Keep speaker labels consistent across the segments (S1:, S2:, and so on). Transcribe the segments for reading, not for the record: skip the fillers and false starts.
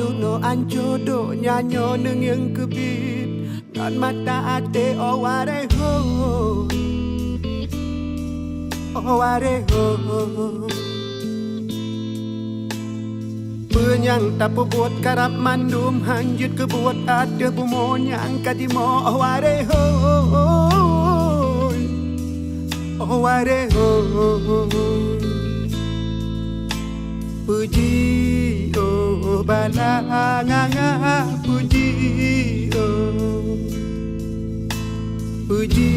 S1: Aduh no anjodo nyanyo neng yang kebit Ngan mata ate oware ho Oware ho Penyang tapu buat karap mandum Hanjut ke buat ada bumonyang kadimo Oware ho Oware ho Puji oh balanganga puji oh Puji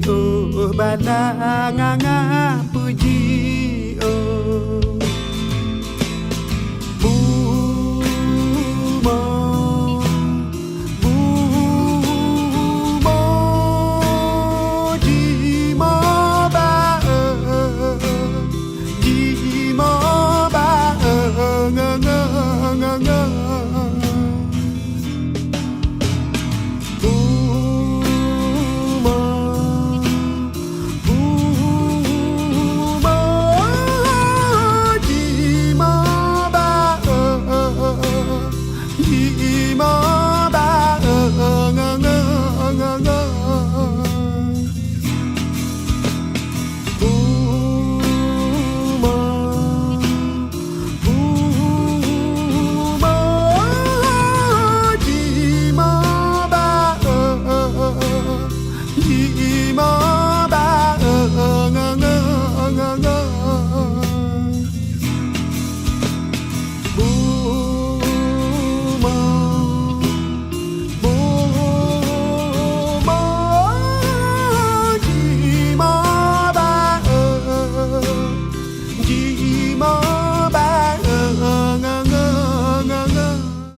S1: oh balanganga puji